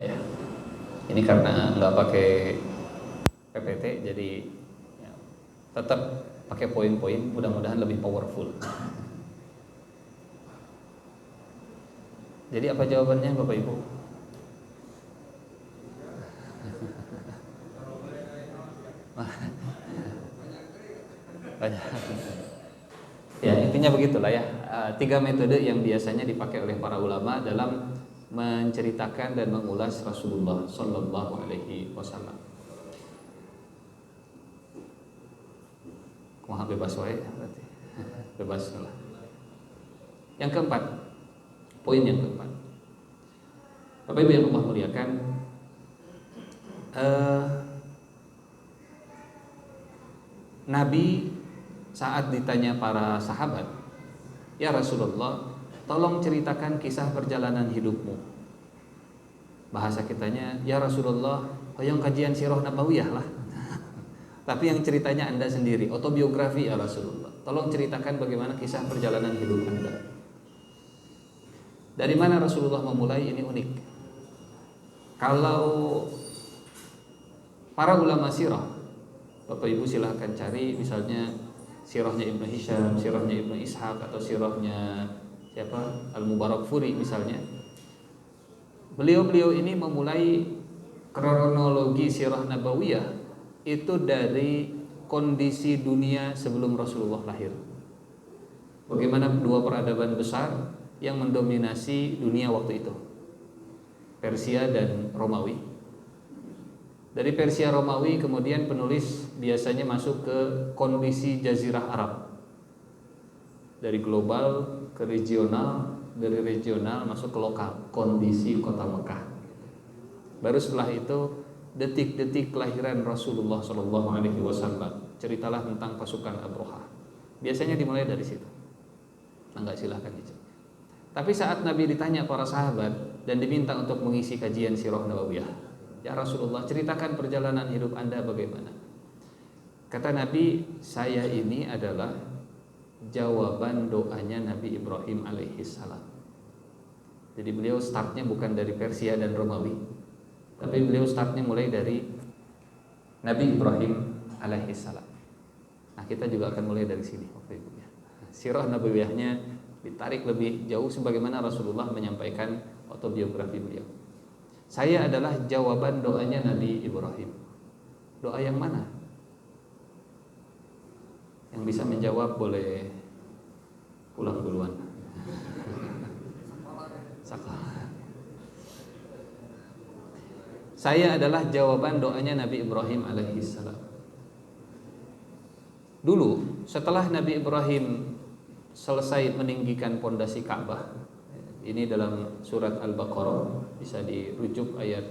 Ya, ini karena nggak pakai PPT, jadi ya, tetap pakai poin-poin, mudah-mudahan lebih powerful. Jadi apa jawabannya Bapak Ibu? Banyak. Ya, intinya begitulah ya. Tiga metode yang biasanya dipakai oleh para ulama dalam menceritakan dan mengulas Rasulullah Shallallahu Alaihi Wasallam. Kumaha bebas wae berarti. Bebas lah. Yang keempat, poin yang keempat. Bapak Ibu yang Allah muliakan, Nabi saat ditanya para sahabat, "Ya Rasulullah, tolong ceritakan kisah perjalanan hidupmu." Bahasa kitanya, "Ya Rasulullah, hoyong kajian sirah nabawiyah lah." Tapi yang ceritanya Anda sendiri, autobiografi ya Rasulullah. Tolong ceritakan bagaimana kisah perjalanan hidup Anda. Dari mana Rasulullah memulai? Ini unik. Kalau para ulama sirah, Bapak Ibu silahkan cari misalnya sirahnya Ibnu Hisham, sirahnya Ibnu Ishaq, atau sirahnya siapa? Al-Mubarakfuri misalnya. Beliau-beliau ini memulai kronologi sirah nabawiyah itu dari kondisi dunia sebelum Rasulullah lahir. Bagaimana dua peradaban besar yang mendominasi dunia waktu itu, Persia dan Romawi. Dari Persia Romawi kemudian penulis biasanya masuk ke kondisi Jazirah Arab. Dari global ke regional, dari regional masuk ke lokal, kondisi kota Mekah. Baru setelah itu detik-detik kelahiran Rasulullah SAW. Ceritalah tentang pasukan Abroha. Biasanya dimulai dari situ. Enggak, silahkan dicek. Tapi saat Nabi ditanya para sahabat dan diminta untuk mengisi kajian sirah nabawiyah, "Ya Rasulullah, ceritakan perjalanan hidup Anda bagaimana?" Kata Nabi, "Saya ini adalah jawaban doanya Nabi Ibrahim alaihissalam." Jadi beliau startnya bukan dari Persia dan Romawi, tapi beliau startnya mulai dari Nabi Ibrahim alaihissalam. Nah, kita juga akan mulai dari sini, Bapak Ibu ya. Sirah nabawiyahnya ditarik lebih jauh sebagaimana Rasulullah menyampaikan autobiografi beliau. Saya adalah jawaban doanya Nabi Ibrahim. Doa yang mana? Yang bisa menjawab boleh pulang duluan. Saya adalah jawaban doanya Nabi Ibrahim alaihissalam. Dulu setelah Nabi Ibrahim selesai meninggikan pondasi Ka'bah, ini dalam surat Al-Baqarah, bisa dirujuk ayat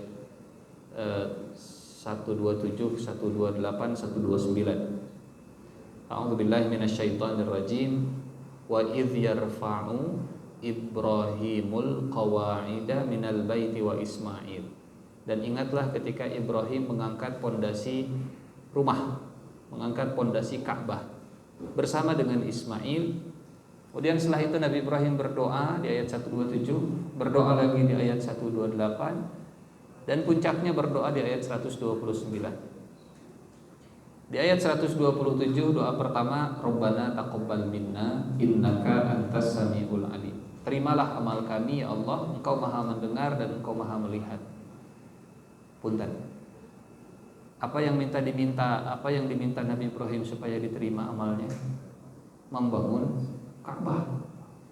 127, 128, 129. A'udzubillahi minasyaitonir rajim. Wa idz yarfa'u Ibrahimul qawa'ida minal baiti wa Ismail. Dan ingatlah ketika Ibrahim mengangkat pondasi rumah, mengangkat pondasi Ka'bah bersama dengan Ismail. Kemudian setelah itu Nabi Ibrahim berdoa di ayat 127, berdoa lagi di ayat 128, dan puncaknya berdoa di ayat 129. Di ayat 127 doa pertama, Rabbana taqabbal minna innaka antas samiul alim. Terimalah amal kami ya Allah, Engkau Maha mendengar dan Engkau Maha melihat. Punten. Apa yang diminta Nabi Ibrahim supaya diterima amalnya? Membangun Ka'bah,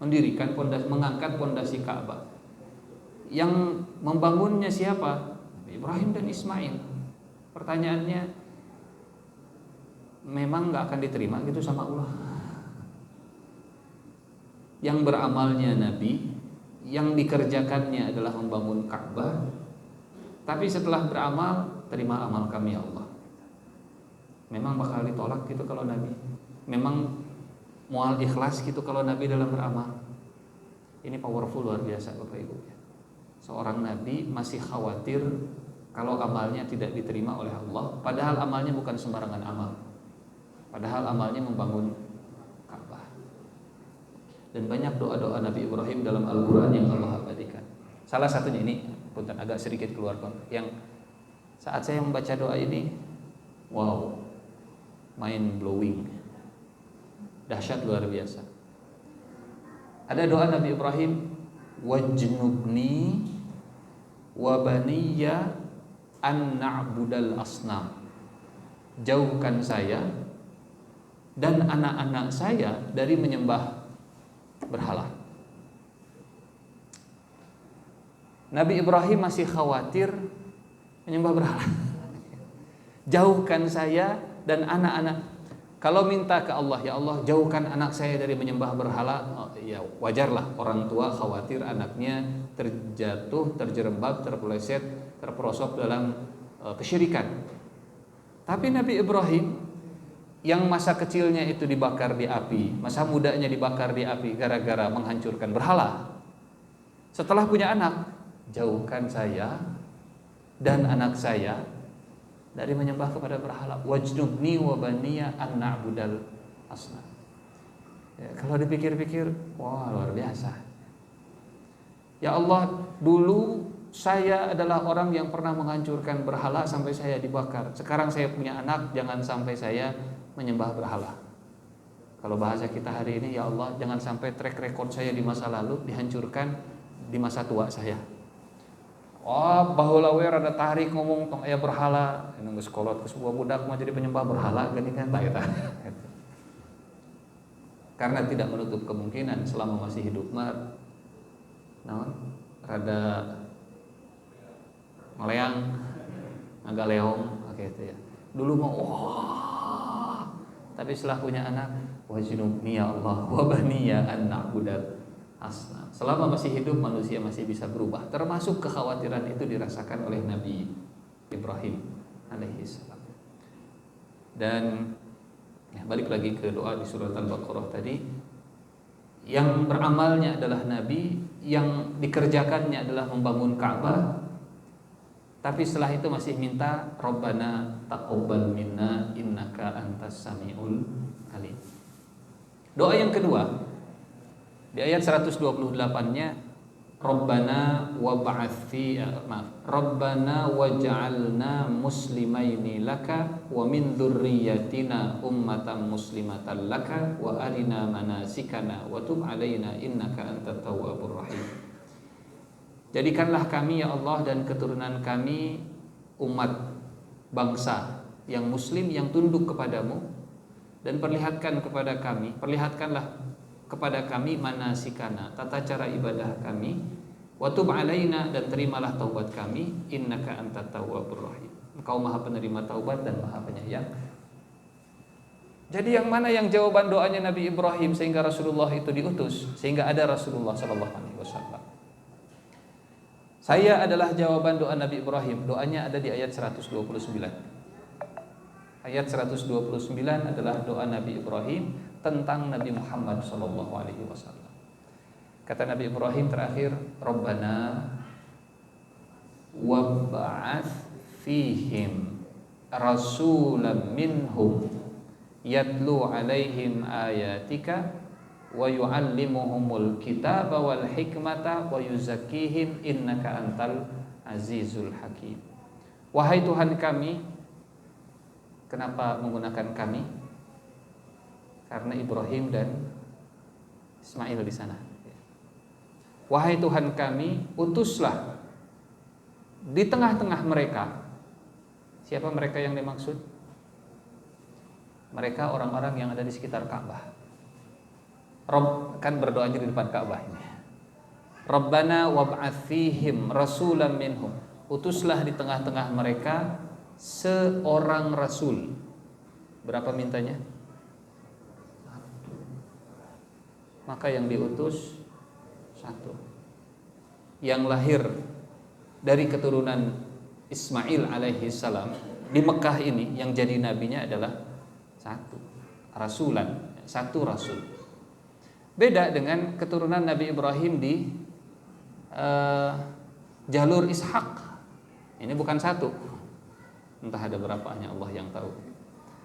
mendirikan pondasi, mengangkat pondasi Ka'bah. Yang membangunnya siapa? Ibrahim dan Ismail. Pertanyaannya, memang nggak akan diterima gitu sama Allah? Yang beramalnya Nabi, yang dikerjakannya adalah membangun Ka'bah, tapi setelah beramal, terima amal kami ya Allah. Memang bakal ditolak gitu kalau Nabi? Memang mual ikhlas gitu kalau Nabi dalam beramal? Ini powerful luar biasa Bapak Ibu. Seorang Nabi masih khawatir kalau amalnya tidak diterima oleh Allah, padahal amalnya bukan sembarangan amal. Padahal amalnya membangun Ka'bah. Dan banyak doa-doa Nabi Ibrahim dalam Al-Quran yang Allah abadikan. Salah satunya ini punten agak sedikit keluar konteks. Yang saat saya membaca doa ini, wow, mind blowing, dahsyat luar biasa. Ada doa Nabi Ibrahim, wajnubni wa baniya an na'budal asnam. Jauhkan saya dan anak-anak saya dari menyembah berhala. Nabi Ibrahim masih khawatir menyembah berhala. Jauhkan saya dan anak-anak. Kalau minta ke Allah, ya Allah jauhkan anak saya dari menyembah berhala, ya wajarlah orang tua khawatir anaknya terjatuh, terjerembab, terpeleset, terperosok dalam kesyirikan. Tapi Nabi Ibrahim yang masa kecilnya itu dibakar di api, masa mudanya dibakar di api gara-gara menghancurkan berhala. Setelah punya anak, jauhkan saya dan anak saya dari menyembah kepada berhala. Wajnubni wa baniya an na'budal asnam. Ya, kalau dipikir-pikir, wah luar biasa. Ya Allah, dulu saya adalah orang yang pernah menghancurkan berhala sampai saya dibakar. Sekarang saya punya anak, jangan sampai saya menyembah berhala. Kalau bahasa kita hari ini, ya Allah, jangan sampai track record saya di masa lalu dihancurkan di masa tua saya. Oh, baheula we rada tarik ngomong tong aya berhala, anu geus kolot ke sebuah budak mah jadi penyembah berhala geuning kan tah eta. Karena tidak menutup kemungkinan selama masih hidup mah naon rada maleang agak leong gitu ya. Dulu mah wah, tapi setelah punya anak wajnubni ya Allah wa baniya an na'budal asnam. Selama masih hidup manusia masih bisa berubah, termasuk kekhawatiran itu dirasakan oleh Nabi Ibrahim alaihissalam. Dan ya, balik lagi ke doa di surat Al-Baqarah tadi, yang beramalnya adalah Nabi, yang dikerjakannya adalah membangun Ka'bah, tapi setelah itu masih minta Rabbana taqabbal minna innaka antas samiul alim. Doa yang kedua di ayat 128-nya, Rabbana waj'alna muslimaini laka wa min dzurriyyatina ummatan muslimatan laka wa arina manasikana wa tub 'alaina innaka antat tawwabur rahim. Jadikanlah kami ya Allah dan keturunan kami umat bangsa yang muslim yang tunduk kepadamu, dan perlihatkanlah kepada kami manasikana, tata cara ibadah kami, wa tub alaina, dan terimalah taubat kami, innaka antat tawwabur rahim. Engkau Maha penerima taubat dan Maha penyayang. Jadi yang mana yang jawaban doanya Nabi Ibrahim sehingga Rasulullah itu diutus, sehingga ada Rasulullah sallallahu alaihi wasallam. Saya adalah jawaban doa Nabi Ibrahim. Doanya ada di ayat 129. Ayat 129 adalah doa Nabi Ibrahim tentang Nabi Muhammad sallallahu alaihi wasallam. Kata Nabi Ibrahim terakhir, Rabbana wab'ats fihim rasulan minhum yatlu alaihim ayatika wa yu'allimuhumul kitaba wal hikmata wa yuzakkihim innaka antal azizul hakim. Wahai Tuhan kami, kenapa menggunakan kami? Karena Ibrahim dan Ismail di sana. Wahai Tuhan kami, utuslah di tengah-tengah mereka. Siapa mereka yang dimaksud? Mereka orang-orang yang ada di sekitar Ka'bah. Rob kan berdoanya di depan Ka'bah ini. Rabbana wab'ats fihim rasulan minhum. Utuslah di tengah-tengah mereka seorang rasul. Berapa mintanya? Maka yang diutus satu. Yang lahir dari keturunan Ismail alaihi salam di Mekah ini, yang jadi nabinya adalah satu, rasulan, satu rasul. Beda dengan keturunan Nabi Ibrahim di jalur Ishak. Ini bukan satu. Entah ada berapa, hanya Allah yang tahu.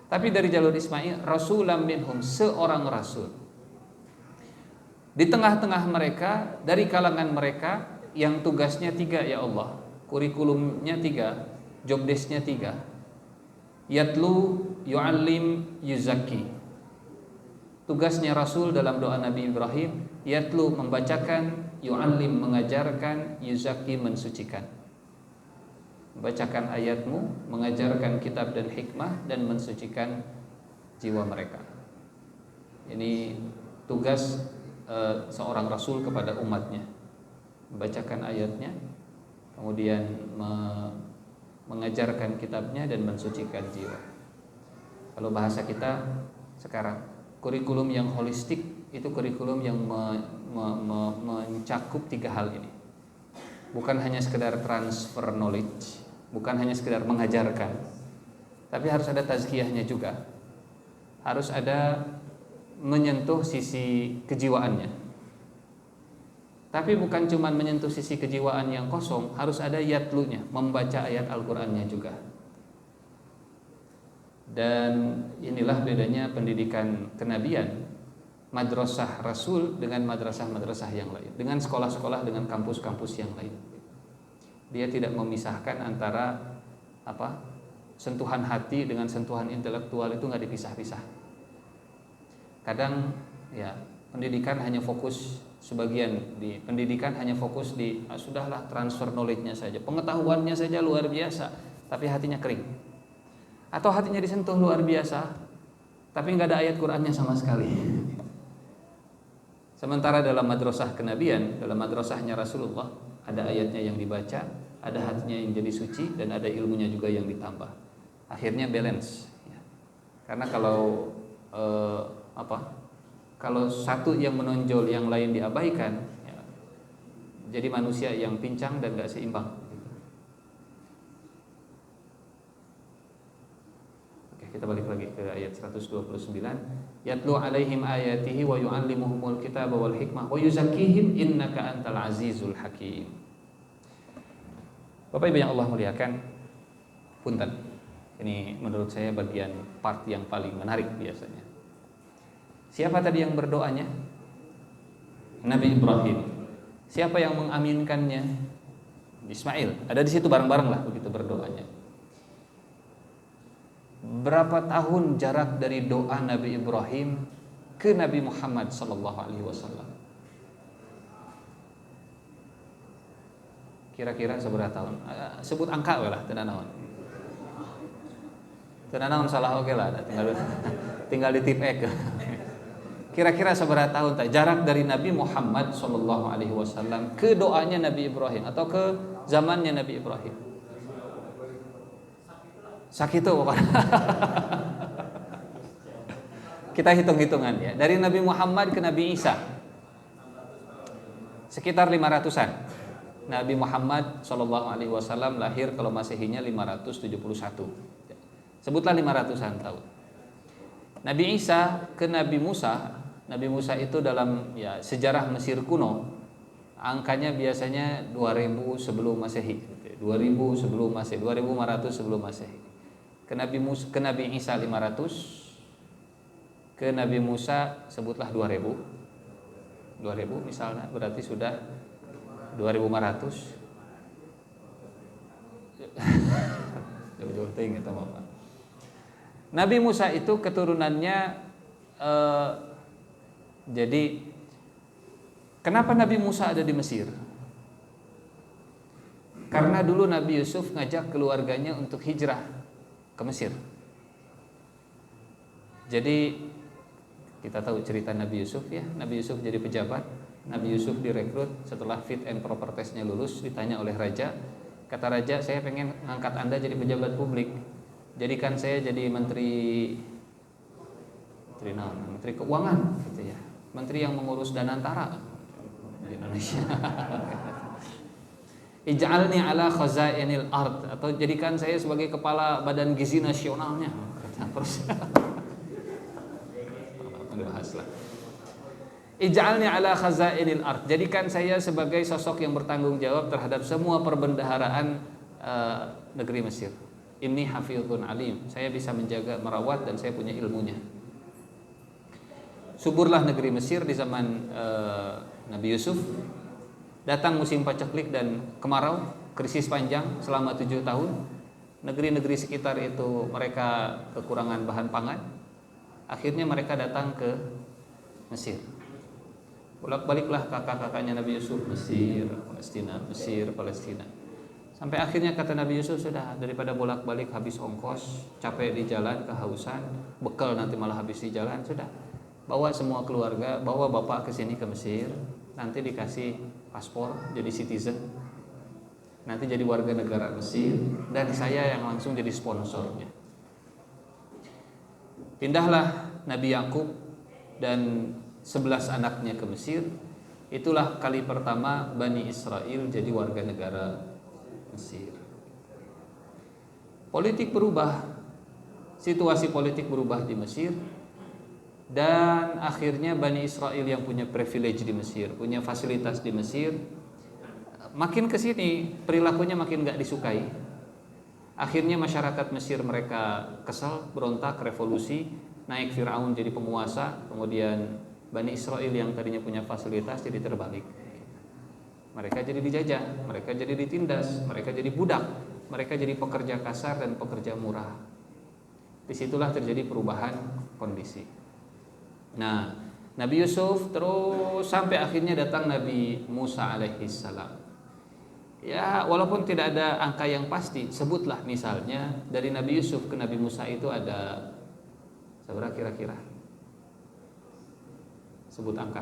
Tapi dari jalur Ismail, rasulam minhum, seorang rasul. Di tengah-tengah mereka, dari kalangan mereka yang tugasnya tiga ya Allah. kurikulumnya 3, job desk-nya 3. Yatlu, yu'allim, yuzaki. Tugasnya Rasul dalam doa Nabi Ibrahim, yatlu membacakan, yu'allim mengajarkan, yuzaki mensucikan. Membacakan ayatmu, mengajarkan kitab dan hikmah, dan mensucikan jiwa mereka. Ini tugas seorang Rasul kepada umatnya. Membacakan ayatnya, kemudian mengajarkan kitabnya dan mensucikan jiwa. Kalau bahasa kita sekarang, kurikulum yang holistik itu kurikulum yang mencakup 3 hal ini. Bukan hanya sekedar transfer knowledge, bukan hanya sekedar mengajarkan, tapi harus ada tazkiyahnya juga. Harus ada menyentuh sisi kejiwaannya. Tapi bukan cuma menyentuh sisi kejiwaan yang kosong, harus ada yatlunya, membaca ayat Al-Qur'annya juga. Dan inilah bedanya pendidikan kenabian, madrasah Rasul dengan madrasah-madrasah yang lain, dengan sekolah-sekolah, dengan kampus-kampus yang lain. Dia tidak memisahkan antara sentuhan hati dengan sentuhan intelektual, itu nggak dipisah-pisah. Kadang ya pendidikan hanya fokus, sebagian di pendidikan hanya fokus di sudahlah transfer knowledge-nya saja, pengetahuannya saja luar biasa, tapi hatinya kering. Atau hatinya disentuh luar biasa, tapi nggak ada ayat Qur'annya sama sekali. Sementara dalam madrasah kenabian, dalam madrasahnya Rasulullah, ada ayatnya yang dibaca, ada hatinya yang jadi suci, dan ada ilmunya juga yang ditambah. Akhirnya balance. Karena kalau kalau satu yang menonjol, yang lain diabaikan, ya, jadi manusia yang pincang dan gak seimbang. Oke, kita balik lagi ke ayat 129. Yatlu alaihim ayatihi wa yu'allimuhumul kitaba wal hikmah wa yuzakkihim innaka antal azizul hakim. Bapak Ibu yang Allah muliakan, punten. Ini menurut saya bagian part yang paling menarik biasanya. Siapa tadi yang berdoanya? Nabi Ibrahim. Siapa yang mengaminkannya? Ismail. Ada di situ bareng-bareng lah begitu berdoanya. Berapa tahun jarak dari doa Nabi Ibrahim ke Nabi Muhammad sallallahu alaihi wasallam? Kira-kira seberapa tahun? Sebut angka lah, teu naon. Teu naon salah oke lah, tinggal ditipek. Kira-kira seberapa tahun jarak dari Nabi Muhammad sallallahu alaihi wasallam ke doanya Nabi Ibrahim atau ke zamannya Nabi Ibrahim? Sakitu pokoknya. Kita hitung-hitungan ya. Dari Nabi Muhammad ke Nabi Isa sekitar 500-an. Nabi Muhammad sallallahu alaihi wasallam lahir kalau Masehinya 571. Sebutlah 500-an tahun. Nabi Isa ke Nabi Musa. Nabi Musa itu dalam sejarah Mesir kuno angkanya biasanya 2000 sebelum Masehi, 2000 sebelum Masehi, 2500 sebelum Masehi. Ke Nabi Isa 500, ke Nabi Musa sebutlah 2000 misalnya, berarti sudah 2500. Jauh-jauh ting eta Bapak. Nabi Musa itu keturunannya jadi kenapa Nabi Musa ada di Mesir? Karena dulu Nabi Yusuf ngajak keluarganya untuk hijrah ke Mesir. Jadi kita tahu cerita Nabi Yusuf ya. Nabi Yusuf jadi pejabat. Nabi Yusuf direkrut setelah fit and proper testnya lulus, ditanya oleh raja. Kata raja, saya pengen ngangkat Anda jadi pejabat publik. Jadikan saya jadi menteri keuangan gitu ya. Menteri yang mengurus Danantara di Indonesia. Ij'alni ala khazainil ard, atau jadikan saya sebagai kepala badan gizi nasionalnya. Terus bahaslah. Ij'alni ala khazainil ard, jadikan saya sebagai sosok yang bertanggung jawab terhadap semua perbendaharaan negeri Mesir. Inni hafizun alim, saya bisa menjaga, merawat, dan saya punya ilmunya. Suburlah negeri Mesir di zaman Nabi Yusuf. Datang musim paceklik dan kemarau. krisis panjang selama 7 tahun. Negeri-negeri sekitar itu mereka kekurangan bahan pangan. Akhirnya mereka datang ke Mesir. Bolak-baliklah kakak-kakaknya Nabi Yusuf, Mesir, Palestina, Mesir, Palestina. Sampai akhirnya kata Nabi Yusuf, sudah, daripada bolak-balik habis ongkos, capek di jalan, kehausan, bekal nanti malah habis di jalan, sudah. Bawa semua keluarga, bawa bapak ke sini ke Mesir, nanti dikasih paspor jadi citizen. Nanti jadi warga negara Mesir dan saya yang langsung jadi sponsornya. Pindahlah Nabi Yakub dan 11 anaknya ke Mesir. Itulah kali pertama Bani Israel jadi warga negara Mesir. Politik berubah, situasi politik berubah di Mesir, dan akhirnya Bani Israel yang punya privilege di Mesir, punya fasilitas di Mesir, makin kesini perilakunya makin gak disukai. Akhirnya masyarakat Mesir mereka kesal, berontak, revolusi, naik Fir'aun jadi penguasa, kemudian Bani Israel yang tadinya punya fasilitas jadi terbalik. Mereka jadi dijajah, mereka jadi ditindas, mereka jadi budak, mereka jadi pekerja kasar dan pekerja murah. Disitulah terjadi perubahan kondisi. Nah, Nabi Yusuf terus sampai akhirnya datang Nabi Musa alaihissalam. Ya, walaupun tidak ada angka yang pasti, sebutlah misalnya dari Nabi Yusuf ke Nabi Musa itu ada seberapa kira-kira? Sebut angka.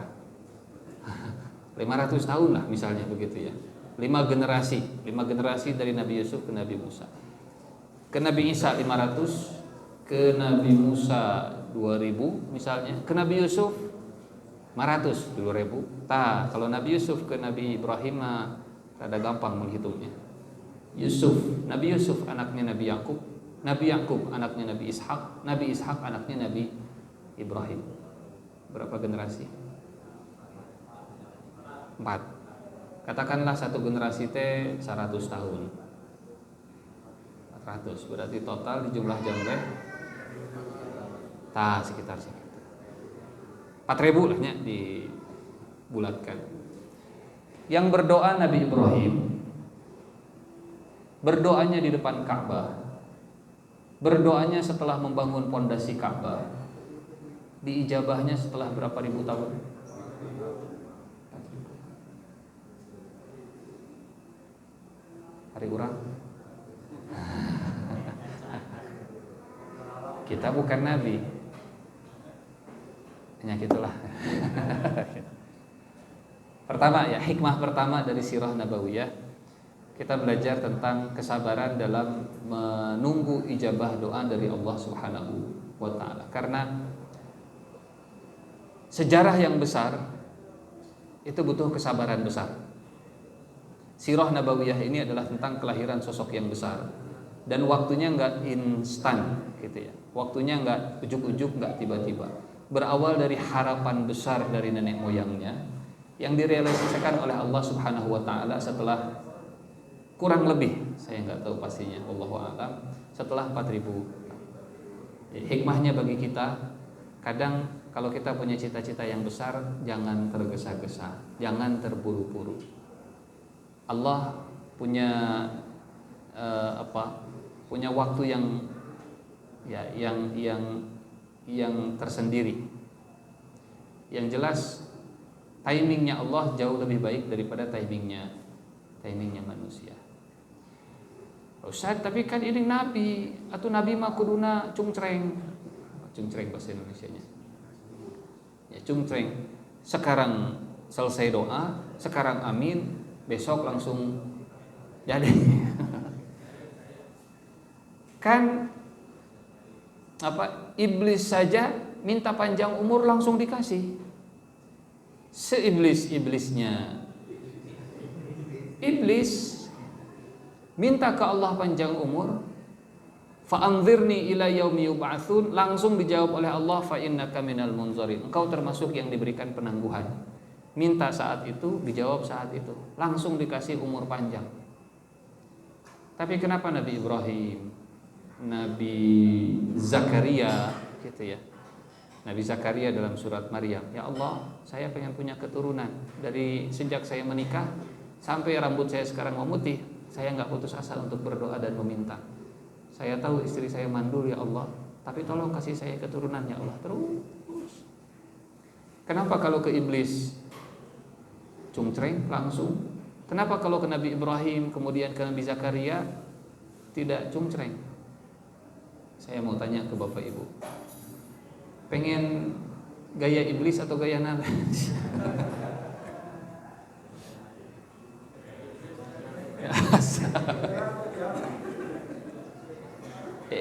500 tahun lah misalnya begitu ya. 5 generasi dari Nabi Yusuf ke Nabi Musa. Ke Nabi Isa 500, ke Nabi Musa 2000 misalnya, ke Nabi Yusuf 500 2000. Kalau Nabi Yusuf ke Nabi Ibrahim ada gampang menghitungnya. Nabi Yusuf anaknya Nabi Yakub, Nabi Yakub anaknya Nabi Ishak anaknya Nabi Ibrahim. Berapa generasi? 4. Katakanlah satu generasi 100 tahun. 400 berarti total di jumlah jamre sekitar 4.000 lah ya dibulatkan. Yang berdoa Nabi Ibrahim, berdoanya di depan Ka'bah, berdoanya setelah membangun pondasi Ka'bah, diijabahnya setelah berapa ribu tahun? Hari urang. Kita bukan nabi. Hanya gitulah. Pertama ya, hikmah pertama dari sirah nabawiyah, kita belajar tentang kesabaran dalam menunggu ijabah doa dari Allah Subhanahu wa taala. Karena sejarah yang besar itu butuh kesabaran besar. Sirah nabawiyah ini adalah tentang kelahiran sosok yang besar dan waktunya enggak instan gitu ya. Waktunya enggak ujuk-ujuk, enggak tiba-tiba. Berawal dari harapan besar dari nenek moyangnya yang direalisasikan oleh Allah Subhanahu wa taala setelah kurang lebih, saya enggak tahu pastinya, wallahu a'lam, setelah 4000. Hikmahnya bagi kita, kadang kalau kita punya cita-cita yang besar, jangan tergesa-gesa, jangan terburu-buru. Allah punya punya waktu yang tersendiri. Yang jelas timingnya Allah jauh lebih baik daripada timingnya manusia. Ustaz, tapi kan ini nabi, atau nabi mah kuduna cungcreng bahasa Indonesianya. Ya, cungcreng. Sekarang selesai doa, sekarang amin, besok langsung jadi. Kan iblis saja minta panjang umur langsung dikasih. Seiblis-iblisnya iblis minta ke Allah panjang umur, fa anzirni ila yaumi yub'atsun, langsung dijawab oleh Allah, fa innaka minal munzarin, engkau termasuk yang diberikan penangguhan. Minta saat itu, dijawab saat itu, langsung dikasih umur panjang. Tapi kenapa Nabi Ibrahim, Nabi Zakaria gitu ya, Nabi Zakaria dalam surat Maryam, ya Allah, saya pengen punya keturunan. Dari sejak saya menikah sampai rambut saya sekarang memutih, saya nggak putus asa untuk berdoa dan meminta. Saya tahu istri saya mandul ya Allah, tapi tolong kasih saya keturunan ya Allah. Terus. Kenapa kalau ke iblis cungcreng langsung? Kenapa kalau ke Nabi Ibrahim kemudian ke Nabi Zakaria tidak cungcreng? Saya mau tanya ke Bapak Ibu, pengen gaya iblis atau gaya Nabi?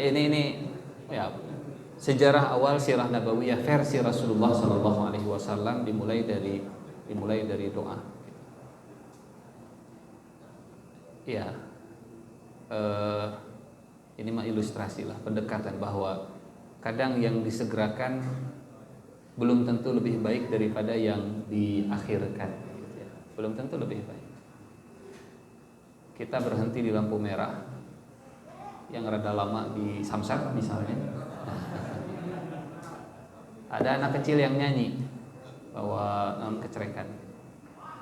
ini ya, sejarah awal sirah nabawiyah versi Rasulullah SAW dimulai dari doa. Ya, ini mah ilustrasi lah, pendekatan bahwa kadang yang disegerakan belum tentu lebih baik daripada yang diakhirkan. Belum tentu lebih baik. Kita berhenti di lampu merah yang rada lama di Samsat misalnya, ada anak kecil yang nyanyi bahwa kecerekan,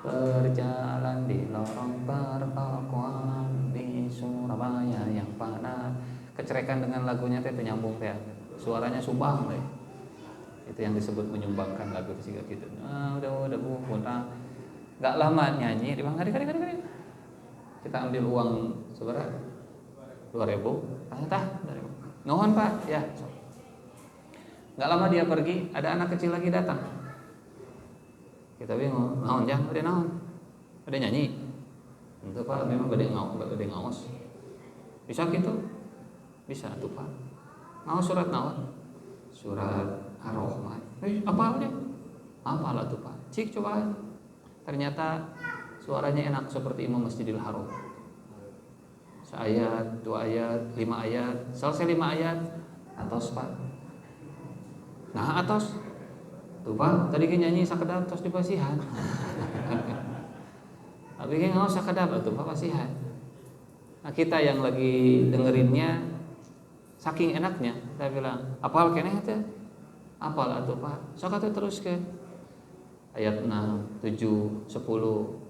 berjalan di lorong pertokoan di Surabaya yang panas. Kecerekan dengan lagunya teh nyambung teh, suaranya sumbang teh. Itu yang disebut menyumbangkan lagu sehingga gitu. Udah bu, nggak lama nyanyi, di bang kali. Kita ambil uang seberapa? 2.000. Tah, 2.000. Nuhun Pak, ya. Nggak lama dia pergi, ada anak kecil lagi datang. Kita bingung, naon jang, udah naon, udah nyanyi. Itu Pak, memang bade ngaos. Bisa gitu? Bisa tuh Pak. Ngaos surat naon? Surat Ar-Rahman. Apalnya? Apalah tuh Pak. Cik coba. Ternyata suaranya enak seperti Imam Masjidil Haram. Seayat, 2 ayat, 5 ayat, selesai 5 ayat, atos Pak. Nah atos, tuh Pak, tadi kan nyanyi sakedap tos di pasihan. Tapi kan nggak sakedap, tuh Pak pasihan. Nah kita yang lagi dengerinnya, saking enaknya, saya bilang, apal keneh teh, apal atuh Pak, sok atuh teruskeun. Ayat 6, 7, 10,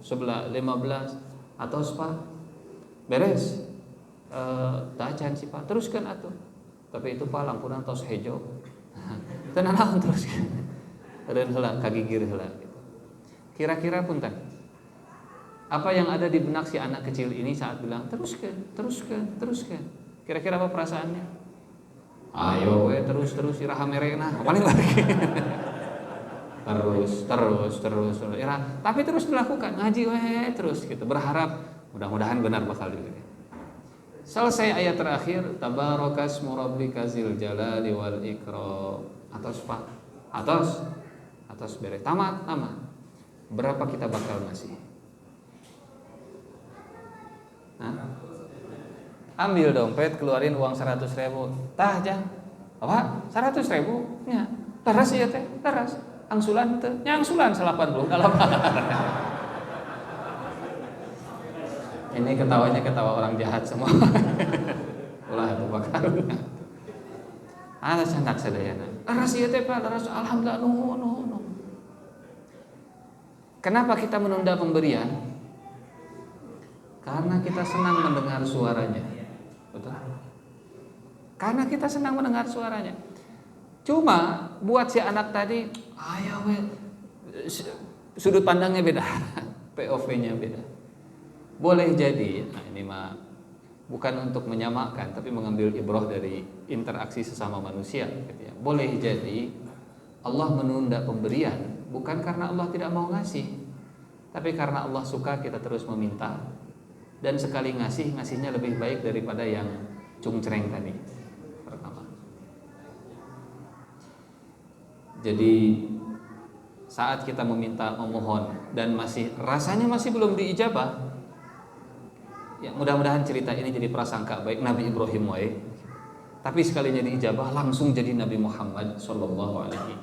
11, 15, atos Pak, beres. Tacan sih Pak, teruskan atuh. Tapi itu Pak lampunan tos hejo. Tenang teruskan. Dan heula kagigir heula gitu. Kira-kira punten. Apa yang ada di benak si anak kecil ini saat bilang teruskan. Kira-kira apa perasaannya? Ayo we terus iraha merena. Paling lagi. terus. Tapi terus dilakukan, ngaji we terus gitu. Berharap mudah-mudahan benar bakal gitu. Selesai ayat terakhir, tabarakasmu rabbika zil jalali wal ikram. Atas Pak. Atas beres. Tamat. Berapa kita bakal ngasih? Ambil dompet, keluarin uang 100.000. Tah jang. Apa? 100.000? Nya. Teras ya teh, teras. Angsulan teh. Nya angsulan 80 kalau ini ketawanya ketawa orang jahat semua. Ulah itu bakal. Sangat sadayana. Laras ieu teh Pak, laras alhamdulillah nuhun. Kenapa kita menunda pemberian? Karena kita senang mendengar suaranya. Betul? Karena kita senang mendengar suaranya. Cuma buat si anak tadi, ayo we, sudut pandangnya beda. POV-nya beda. Boleh jadi, nah ini mah bukan untuk menyamakan, tapi mengambil ibrah dari interaksi sesama manusia. Gitu ya. Boleh jadi Allah menunda pemberian bukan karena Allah tidak mau ngasih, tapi karena Allah suka kita terus meminta, dan sekali ngasihnya lebih baik daripada yang cungcreng tadi. Pertama. Jadi saat kita memohon dan rasanya masih belum diijabah. Ya, mudah-mudahan cerita ini jadi prasangka baik Nabi Ibrahim wae. Tapi sekalinya diijabah langsung jadi Nabi Muhammad sallallahu alaihi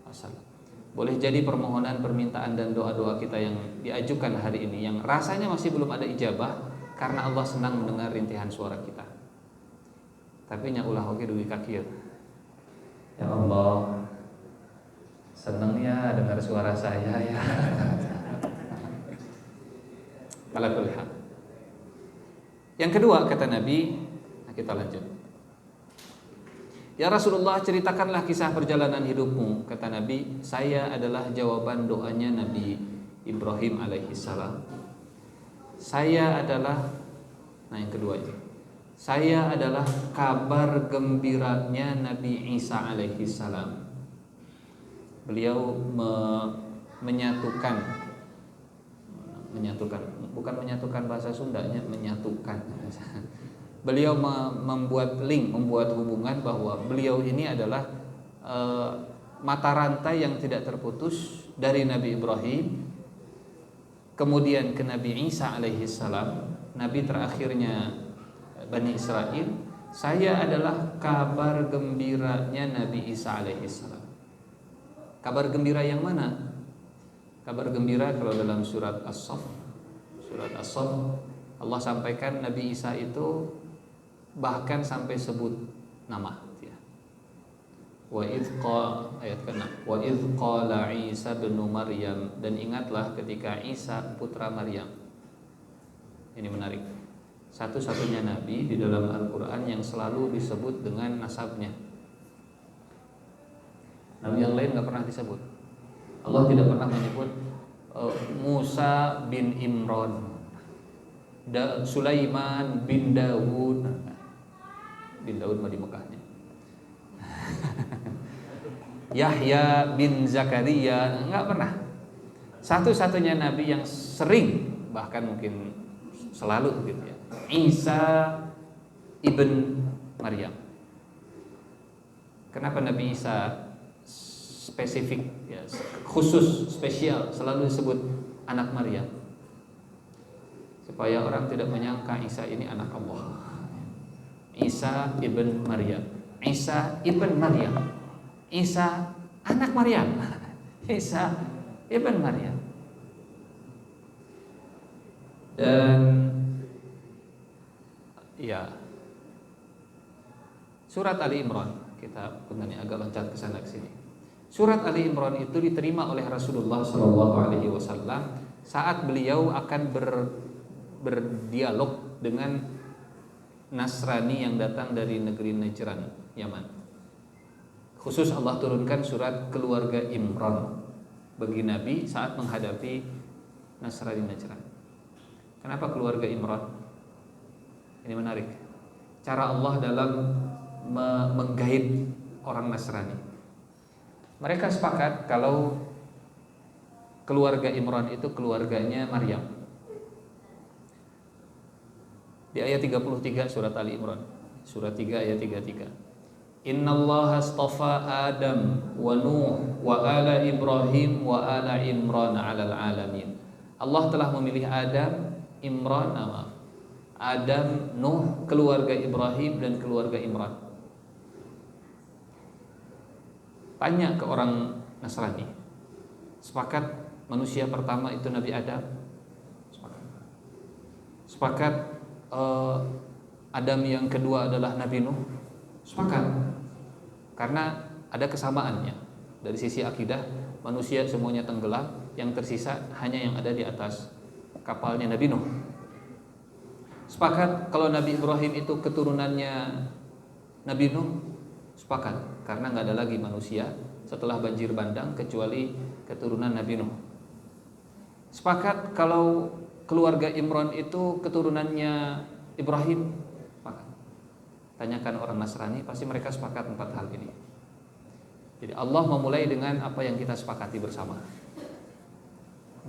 wasallam. Boleh jadi permohonan, permintaan dan doa-doa kita yang diajukan hari ini yang rasanya masih belum ada ijabah karena Allah senang mendengar rintihan suara kita. Tapi nya ulah oge dugi ka kieu. Ya Allah, senang ya dengar suara saya ya. Ala kulli hal. Yang kedua kata Nabi, nah kita lanjut. Ya Rasulullah, ceritakanlah kisah perjalanan hidupmu. Kata Nabi, saya adalah jawaban doanya Nabi Ibrahim alaihissalam. Saya adalah, nah yang kedua itu, saya adalah kabar gembiranya Nabi Isa alaihissalam. Beliau menyatukan, bukan menyatukan bahasa Sundanya, menyatukan. Beliau membuat link, membuat hubungan bahwa beliau ini adalah mata rantai yang tidak terputus dari Nabi Ibrahim, kemudian ke Nabi Isa alaihissalam, Nabi terakhirnya Bani Israel. Saya adalah kabar gembiranya Nabi Isa alaihissalam. Kabar gembira yang mana? Kabar gembira kalau dalam surat As-Saff, Allah sampaikan Nabi Isa itu bahkan sampai sebut nama ya. Ayat ke-6. Wa idz qala Isa bin Maryam, dan ingatlah ketika Isa putra Maryam. Ini menarik. Satu-satunya nabi di dalam Al-Qur'an yang selalu disebut dengan nasabnya. Nabi yang lain enggak pernah disebut. Allah tidak pernah menyebut Musa bin Imran, Sulaiman bin Daud. Bin Daud mah di Mekahnya. Yahya bin Zakaria, enggak pernah. Satu-satunya nabi yang sering, bahkan mungkin selalu gitu ya, Isa ibn Maryam. Kenapa Nabi Isa spesifik ya, khusus, spesial, selalu disebut anak Maryam? Supaya orang tidak menyangka Isa ini anak Allah. Isa ibn Maryam, Isa ibn Maryam, Isa anak Maryam, Isa ibn Maryam. Dan ya, surat Ali Imran, kita sebenarnya agak loncat ke sana ke sini. Surat Ali Imran itu diterima oleh Rasulullah SAW saat beliau akan berdialog dengan Nasrani yang datang dari negeri Najran, Yaman. Khusus Allah turunkan surat keluarga Imran bagi Nabi saat menghadapi Nasrani Najran. Kenapa keluarga Imran? Ini menarik. Cara Allah dalam menggait orang Nasrani. Mereka sepakat kalau keluarga Imran itu keluarganya Maryam. Di ayat 33 surat Ali Imran, surat 3 ayat 33. Innallaha astafa Adam wa Nuh wa ala Ibrahim wa ala Imran 'alal alamin. Allah telah memilih Adam, Imran, Adam, Nuh, keluarga Ibrahim dan keluarga Imran. Tanya ke orang Nasrani, sepakat manusia pertama itu Nabi Adam? Sepakat Adam yang kedua adalah Nabi Nuh? Sepakat. Karena ada kesamaannya. Dari sisi akidah, manusia semuanya tenggelam, yang tersisa hanya yang ada di atas kapalnya Nabi Nuh. Sepakat kalau Nabi Ibrahim itu keturunannya Nabi Nuh? Sepakat, karena nggak ada lagi manusia setelah banjir bandang kecuali keturunan Nabi Nuh. Sepakat kalau keluarga Imran itu keturunannya Ibrahim? Sepakat. Tanyakan orang Nasrani, pasti mereka sepakat 4 hal ini. Jadi Allah memulai dengan apa yang kita sepakati bersama.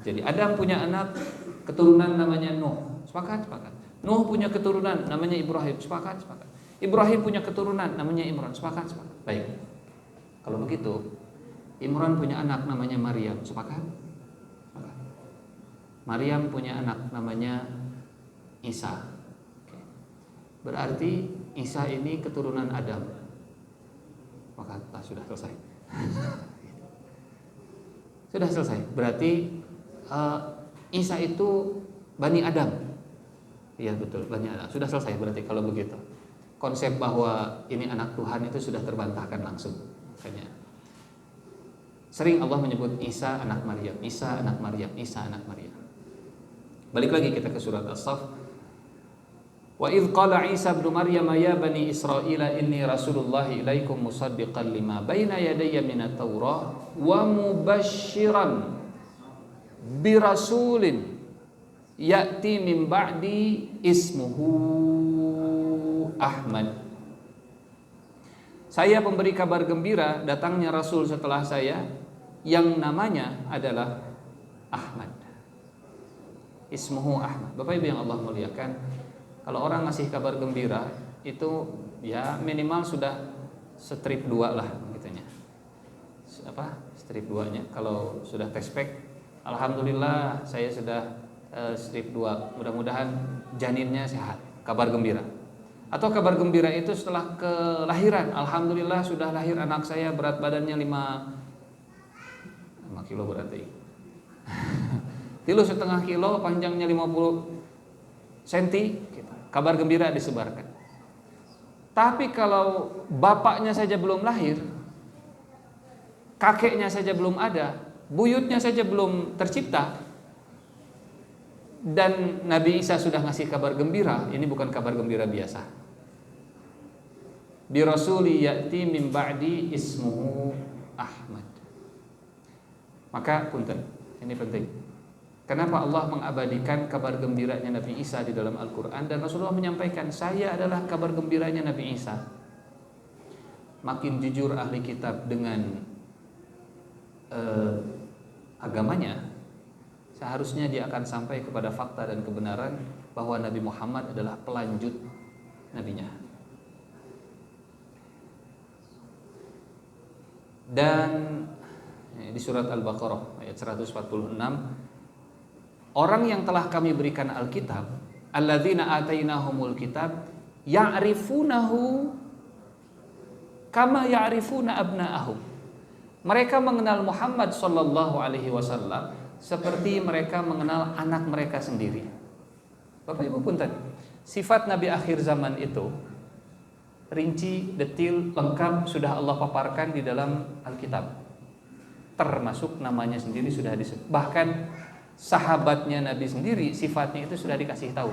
Jadi Adam punya anak keturunan namanya Nuh, sepakat? Sepakat. Nuh punya keturunan namanya Ibrahim, sepakat? Sepakat. Ibrahim punya keturunan namanya Imran, sepakat? Sepakat. Baik. Kalau begitu, Imran punya anak namanya Maryam, sepakat? Sepakat. Maryam punya anak namanya Isa. Berarti Isa ini keturunan Adam. Maka sudah selesai. Sudah selesai. Berarti Isa itu Bani Adam. Iya betul, Bani Adam. Sudah selesai berarti kalau begitu. Konsep bahwa ini anak Tuhan itu sudah terbantahkan langsung. Makanya sering Allah menyebut Isa anak Maryam, Isa anak Maryam, Isa anak Maryam. Balik lagi kita ke surat As-Saff. Wa idh qala Isa ibn Maryam ya bani Israila inni rasulullah ilaikum musaddiqan lima baina yadayya minat Taurah wa mubasysyiran bi rasulin ya'ti min ba'di ismuhu Ahmad. Saya pemberi kabar gembira datangnya rasul setelah saya yang namanya adalah Ahmad. Ismuhu Ahmad. Bapak Ibu yang Allah muliakan, kalau orang ngasih kabar gembira itu ya minimal sudah strip 2 lah gitunya. Apa? Strip 2-nya. Kalau sudah tespek, alhamdulillah saya sudah strip 2. Mudah-mudahan janinnya sehat. Kabar gembira. Atau kabar gembira itu setelah kelahiran, alhamdulillah sudah lahir anak saya, berat badannya 5 kilo berarti. 3,5 kilo, panjangnya 50 cm, kabar gembira disebarkan. Tapi kalau bapaknya saja belum lahir, kakeknya saja belum ada, buyutnya saja belum tercipta, dan Nabi Isa sudah ngasih kabar gembira, ini bukan kabar gembira biasa. Bi rasuli ya'ti min ba'di ismuhu Ahmad. Maka punten, ini penting. Kenapa Allah mengabadikan kabar gembiranya Nabi Isa di dalam Al-Quran, dan Rasulullah menyampaikan saya adalah kabar gembiranya Nabi Isa. Makin jujur ahli kitab dengan agamanya, seharusnya dia akan sampai kepada fakta dan kebenaran bahwa Nabi Muhammad adalah pelanjut nabinya. Dan di surat Al-Baqarah ayat 146, orang yang telah kami berikan Alkitab, alladzina atainahumul kitab ya'rifunahu kama ya'rifuna abna'ahum. Mereka mengenal Muhammad sallallahu alaihi wasallam seperti mereka mengenal anak mereka sendiri. Bapak Ibu punten, sifat Nabi akhir zaman itu rinci, detil, lengkap sudah Allah paparkan di dalam Alkitab. Termasuk namanya sendiri sudah disebut. Bahkan sahabatnya Nabi sendiri sifatnya itu sudah dikasih tahu.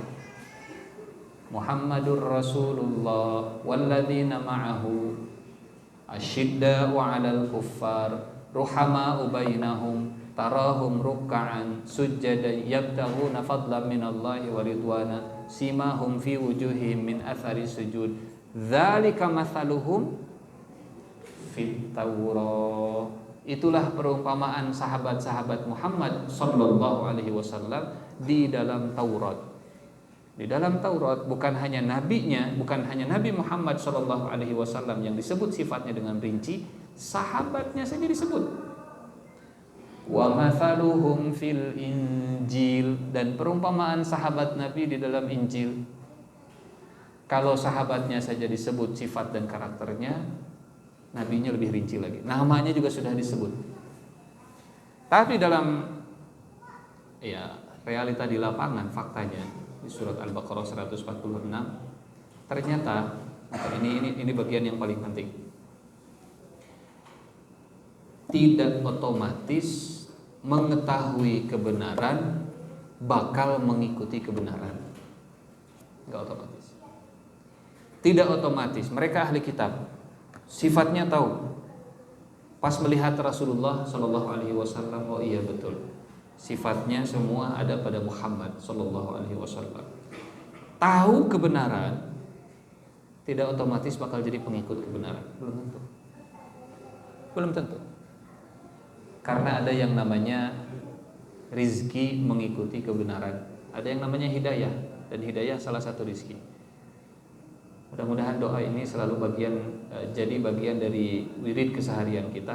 Muhammadur Rasulullah walladzina ma'ahu asyidda'u 'alal kuffar ruhama'u bainahum tarahum ruk'an sujjadan yabtaghuna fadlan minallahi wa ridwana simahum fi wujuhihim min athari sujud dzalika mathaluhum fit Taurah. Itulah perumpamaan sahabat-sahabat Muhammad sallallahu alaihi wasallam di dalam Taurat. Di dalam Taurat bukan hanya nabinya, bukan hanya Nabi Muhammad sallallahu alaihi wasallam yang disebut sifatnya dengan rinci, sahabatnya saja disebut. Wa mathaluhum fil Injil, dan perumpamaan sahabat Nabi di dalam Injil. Kalau sahabatnya saja disebut sifat dan karakternya, nabinya lebih rinci lagi. Namanya juga sudah disebut. Tapi dalam realita di lapangan, faktanya di surat Al-Baqarah 146, ternyata ini bagian yang paling penting. Tidak otomatis mengetahui kebenaran bakal mengikuti kebenaran. Enggak otomatis. Tidak otomatis. Mereka ahli kitab, sifatnya tahu. Pas melihat Rasulullah Shallallahu Alaihi Wasallam, oh iya betul, sifatnya semua ada pada Muhammad Shallallahu Alaihi Wasallam. Tahu kebenaran, tidak otomatis bakal jadi pengikut kebenaran. Belum tentu. Belum tentu. Karena ada yang namanya rizki mengikuti kebenaran, ada yang namanya hidayah, dan hidayah salah satu rizki. Mudah-mudahan doa ini selalu jadi bagian dari wirid keseharian kita.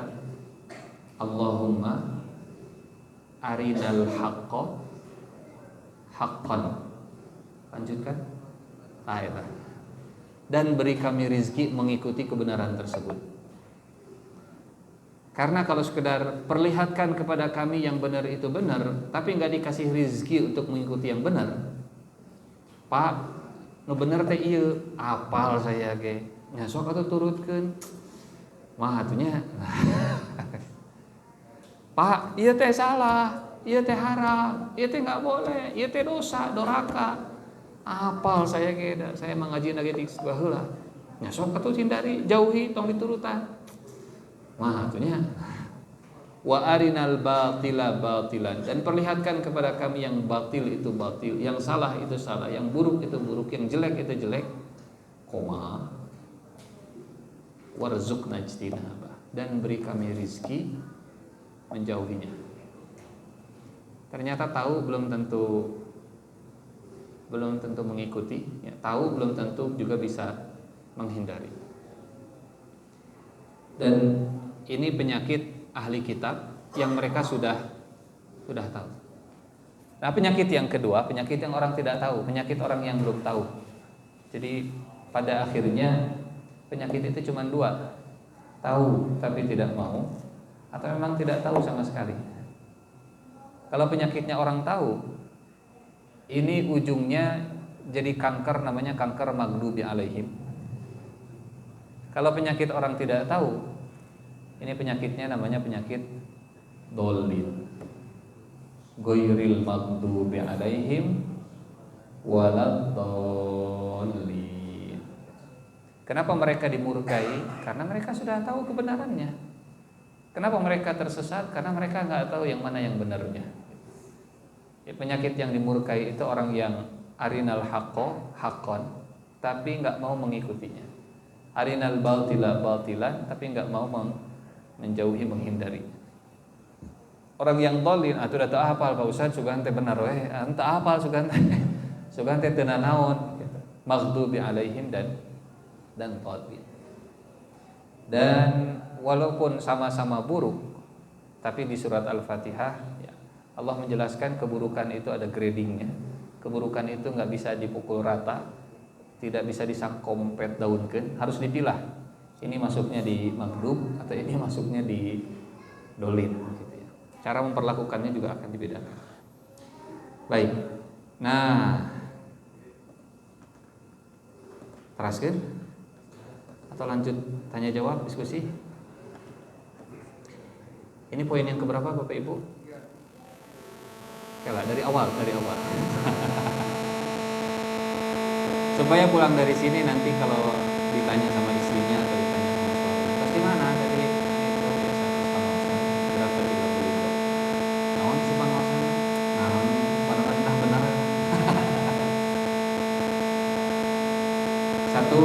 Allahumma arinal haqqa haqqan. Lanjutkan. Dan beri kami rizki mengikuti kebenaran tersebut. Karena kalau sekedar perlihatkan kepada kami yang benar itu benar, tapi nggak dikasih rizki untuk mengikuti yang benar, Pak, nu bener teh ieu apal saya ge nya sok atuh turutkeun mah atunya Pak ieu teh salah, ieu teh haram, ieu teh enggak boleh, ieu teh dosa, doraka. Apal saya keda, saya mengaji lagi di baheula. Nya sok atuh hindari, jauhi tong diturutan. Wah, atunya. Wa arinal batila batilan, dan perlihatkan kepada kami yang batil itu batil, yang salah itu salah, yang buruk itu buruk, yang jelek itu jelek. Koma warzuqna ijtinaba, dan beri kami rizki menjauhinya. Ternyata tahu belum tentu mengikuti, ya, tahu belum tentu juga bisa menghindari. Dan ini penyakit ahli kitab yang mereka sudah tahu. Nah, penyakit yang kedua, penyakit yang orang tidak tahu, penyakit orang yang belum tahu. Jadi pada akhirnya penyakit itu cuma dua, tahu tapi tidak mau, atau memang tidak tahu sama sekali. Kalau penyakitnya orang tahu, ini ujungnya jadi kanker, namanya kanker maghdubi alaihim. Kalau penyakit orang tidak tahu, ini penyakitnya namanya penyakit dolin, ghairil maghdubi alaihim waladdallin. Kenapa mereka dimurkai? Karena mereka sudah tahu kebenarannya. Kenapa mereka tersesat? Karena mereka nggak tahu yang mana yang benarnya. Ya, penyakit yang dimurkai itu orang yang arinal haqqon, tapi nggak mau mengikutinya. Arinal batila batilan, tapi nggak mau menjauhi, menghindari. Orang yang dolin, atuh da teu hafal Pak Ustaz, sugan teh benar we, teu hafal sugan teh teu nanaon gitu. Maghdubi alaihim dan dolin. Dan walaupun sama-sama buruk, tapi di surat Al-Fatihah ya, Allah menjelaskan keburukan itu ada gradingnya. Keburukan itu nggak bisa dipukul rata, tidak bisa disangkompet daunkeun, harus dipilah. Ini masuknya di maghdub atau ini masuknya di dolin gitu ya. Cara memperlakukannya juga akan dibedakan. Baik. Nah, teraskeun atau lanjut tanya jawab diskusi? Ini poin yang keberapa Bapak Ibu? Oke lah, dari awal. Supaya pulang dari sini nanti kalau ditanya sama istrinya atau ditanya sama suami, terus di mana tadi? Itu biasa terus pengawasan berapa 30. Naon sih pengawasan? Naon benar. Satu